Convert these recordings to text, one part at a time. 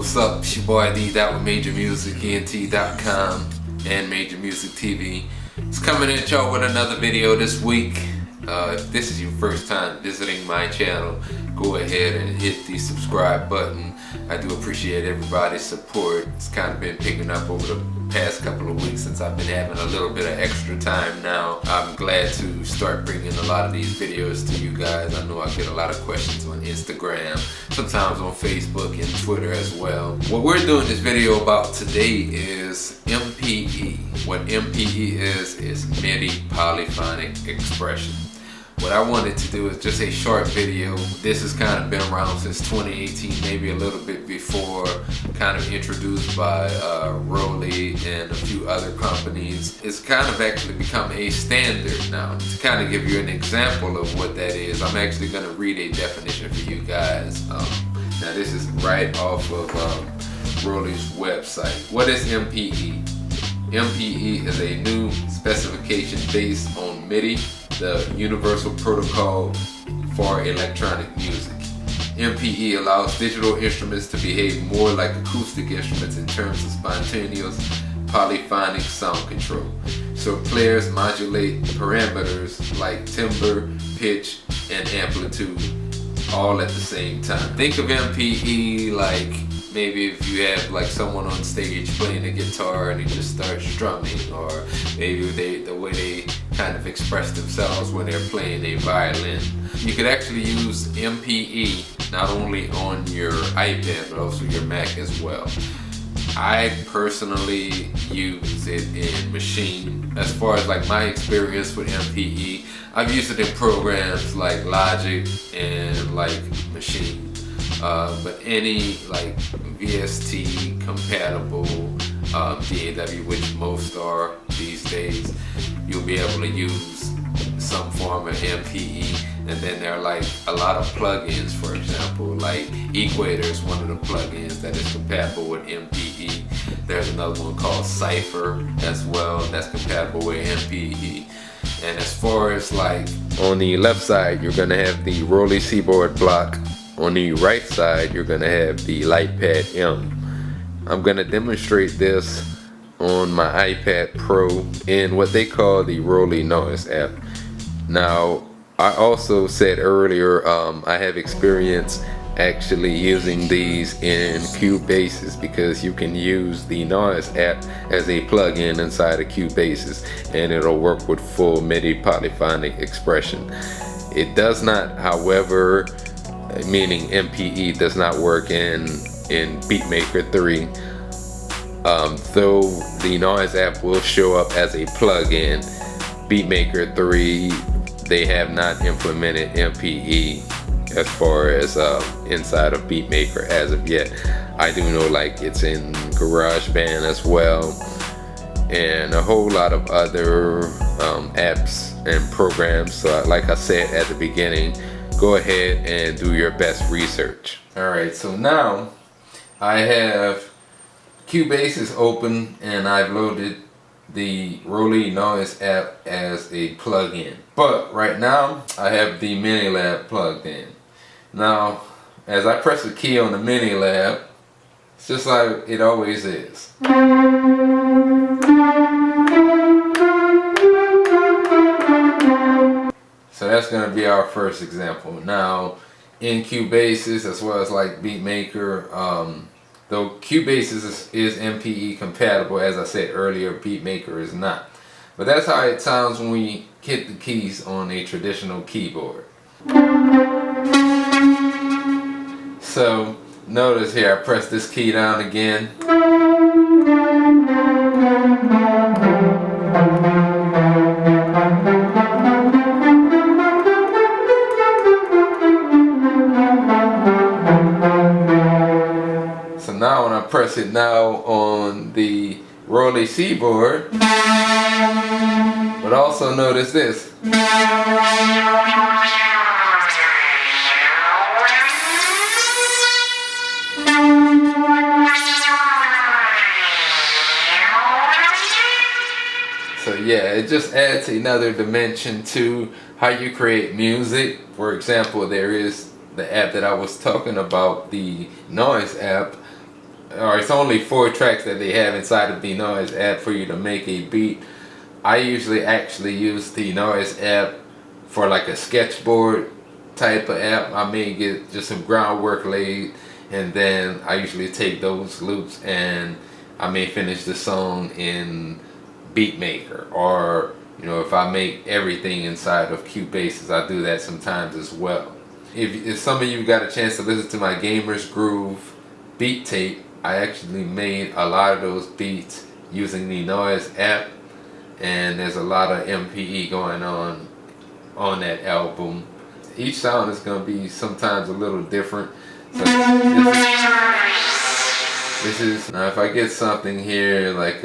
What's up? It's your boy D Dot with MajorMusicENT.com and Major Music TV. It's coming at y'all with another video this week. If this is your first time visiting my channel, go ahead and hit the subscribe button. I do appreciate everybody's support. It's kind of been picking up over the past couple of weeks since I've been having a little bit of extra time now. I'm glad to start bringing a lot of these videos to you guys. I know I get a lot of questions on Instagram, sometimes on Facebook and Twitter as well. What we're doing this video about today is MPE. What MPE is Midi Polyphonic Expression. What I wanted to do is just a short video. This has kind of been around since 2018, maybe a little bit before, kind of introduced by Roli and a few other companies. It's kind of actually become a standard now. To kind of give you an example of what that is, I'm actually going to read a definition for you guys. Now this is right off of Roli's website. What is MPE? MPE is a new specification based on MIDI, the Universal Protocol for Electronic Music. MPE allows digital instruments to behave more like acoustic instruments in terms of spontaneous polyphonic sound control. So players modulate parameters like timbre, pitch, and amplitude all at the same time. Think of MPE like maybe if you have like someone on stage playing a guitar and he just starts strumming, or maybe the way they kind of express themselves when they're playing a violin. You could actually use MPE not only on your iPad but also your Mac as well. I personally use it in Machine. As far as like my experience with MPE, I've used it in programs like Logic and like Machine. But any like VST compatible DAW, which most are these days, you'll be able to use some form of MPE. And then there are like a lot of plugins, for example, like Equator is one of the plugins that is compatible with MPE. There's another one called Cypher as well that's compatible with MPE. And as far as like on the left side, you're gonna have the Roli Seaboard block. On the right side, you're gonna have the Lightpad M. I'm gonna demonstrate this on my iPad Pro in what they call the Roli Noise app. Now, I also said earlier, I have experience actually using these in Cubase because you can use the Noise app as a plugin inside of Cubase and it'll work with full MIDI Polyphonic Expression. It does not, however, meaning MPE does not work in Beatmaker 3, though the Noise app will show up as a plugin. Beatmaker 3, they have not implemented MPE as far as inside of Beatmaker as of yet. I do know like it's in GarageBand as well, and a whole lot of other apps and programs. So like I said at the beginning, go ahead and do your best research. Alright, so now I have Cubase is open and I've loaded the Roli Noise app as a plugin. But right now I have the Minilab plugged in. Now as I press the key on the Minilab, it's just like it always is. So that's going to be our first example. Now, in Cubase, as well as like Beatmaker, though Cubase is MPE compatible, as I said earlier, Beatmaker is not. But that's how it sounds when we hit the keys on a traditional keyboard. So, notice here, I press this key down again. Now when I press it now on the Roli Seaboard, but also notice this. So yeah, it just adds another dimension to how you create music. For example, there is the app that I was talking about, the Noise app. or it's only 4 tracks that they have inside of the Noise app for you to make a beat. I usually actually use the Noise app for like a sketchboard type of app. I may get just some groundwork laid, and then I usually take those loops and I may finish the song in Beatmaker, or you know, if I make everything inside of Cubase, I do that sometimes as well. If some of you got a chance to listen to my Gamer's Groove beat tape, I actually made a lot of those beats using the Noise app, and there's a lot of MPE going on that album. Each sound is going to be sometimes a little different. So this is now if I get something here like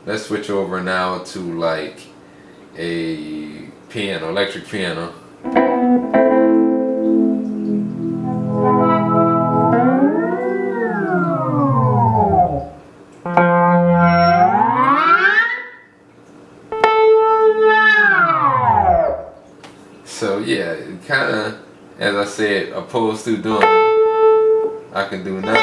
let's switch over now to like a piano, electric piano. So yeah, it kind of, as I said, opposed to doing, I can do now.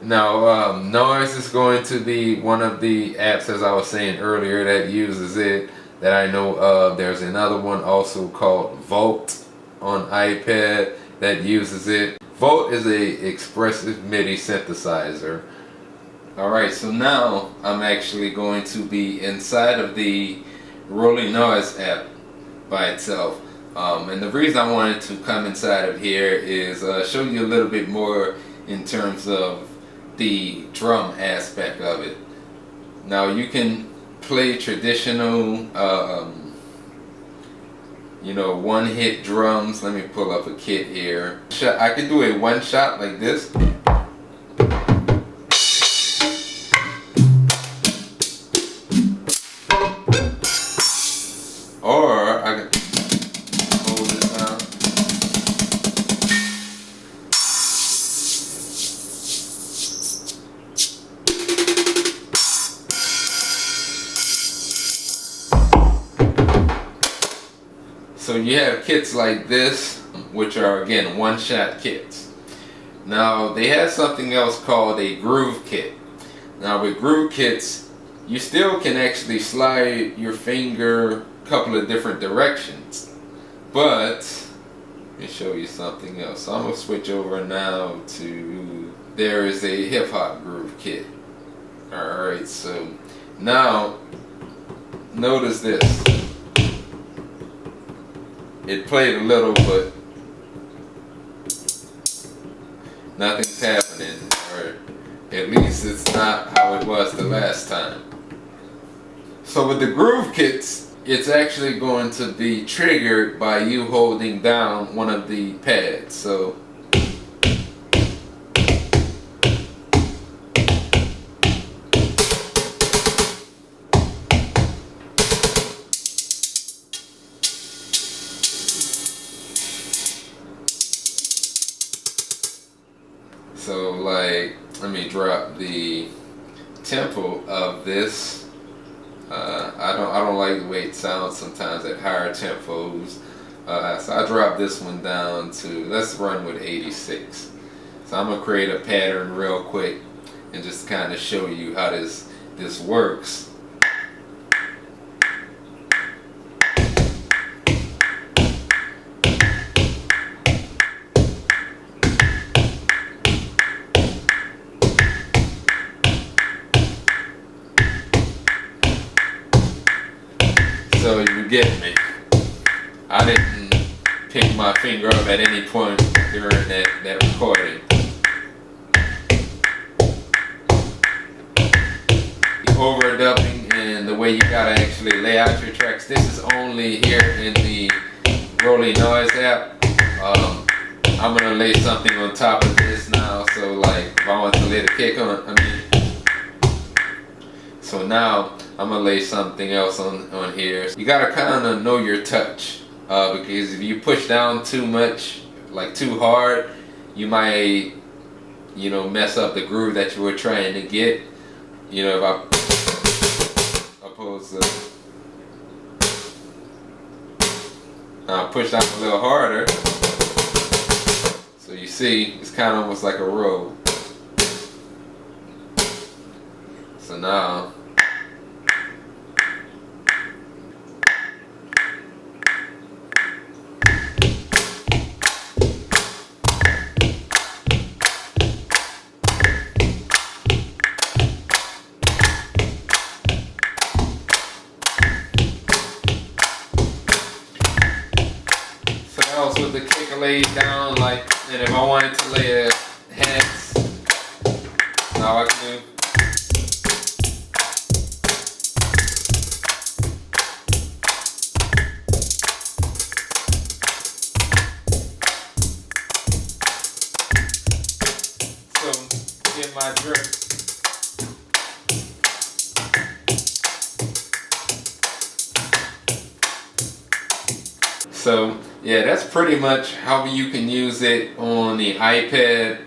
Now, Noise is going to be one of the apps, as I was saying earlier, that uses it, that I know of. There's another one also called Volt on iPad that uses it. Volt is a expressive MIDI synthesizer. Alright, so now I'm actually going to be inside of the Roli Noise app by itself. And the reason I wanted to come inside of here is show you a little bit more in terms of the drum aspect of it. Now you can play traditional you know, one-hit drums. Let me pull up a kit here. I can do a one shot like this, or I can hold this down. So you have kits like this, which are again one-shot kits. Now they have something else called a groove kit. Now with groove kits, you still can actually slide your finger a couple of different directions. But let me show you something else. So I'm gonna switch over now to, there is a hip hop groove kit. Alright, so now notice this. It played a little, but nothing's happening, or at least it's not how it was the last time. So with the groove kits, it's actually going to be triggered by you holding down one of the pads. So like, let me drop the tempo of this. I don't like the way it sounds sometimes at higher tempos. So I dropped this one down to, let's run with 86. So I'm gonna create a pattern real quick and just kind of show you how this works. So you get me. I didn't pick my finger up at any point during that recording. The overdubbing and the way you gotta actually lay out your tracks, this is only here in the Roli Noise app. I'm gonna lay something on top of this now, so like if I want to lay the kick on, so now I'm gonna lay something else on here. You gotta kind of know your touch, because if you push down too much, like too hard, you might, you know, mess up the groove that you were trying to get. You know, if I push down a little harder, see, it's kind of almost like a roll. So now, with the kicker laid down, like, and if I wanted to lay a heads, now I can do. So, get my drip. So yeah, that's pretty much how you can use it on the iPad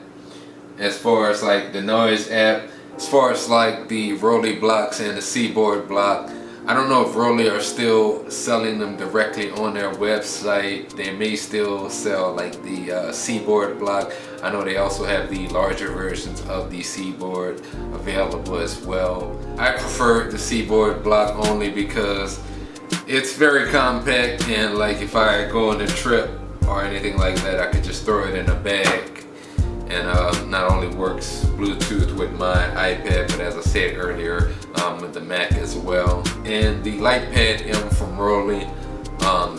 as far as like the noise app. As far as like the Roli blocks and the Seaboard block, I don't know if Roli are still selling them directly on their website. They may still sell like the Seaboard block. I know they also have the larger versions of the Seaboard available as well. I prefer the Seaboard block only because it's very compact, and like if I go on a trip or anything like that, I could just throw it in a bag, and not only works Bluetooth with my iPad, but as I said earlier, with the Mac as well. And the Lightpad M from Roli,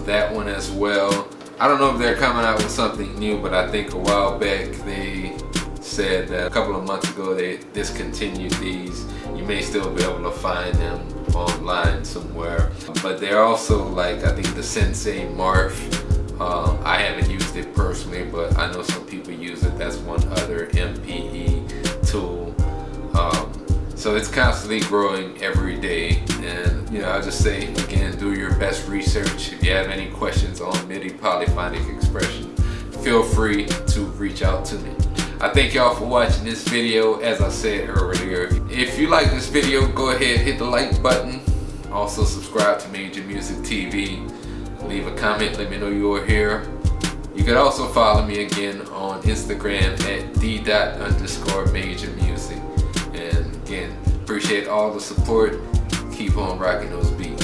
that one as well. I don't know if they're coming out with something new, but I think a while back they said that a couple of months ago they discontinued these. You may still be able to find them online somewhere, but they're also like, I think the Sensei Morph. I haven't used it personally, but I know some people use it. That's one other MPE tool. So it's constantly growing every day, and you know, I'll just say again, do your best research. If you have any questions on Midi Polyphonic Expression, feel free to reach out to me. I thank y'all for watching this video. As I said earlier, if you like this video, go ahead, hit the like button. Also subscribe to Major Music TV. Leave a comment, let me know you're here. You can also follow me again on Instagram at d._majormusic. And again, appreciate all the support. Keep on rocking those beats.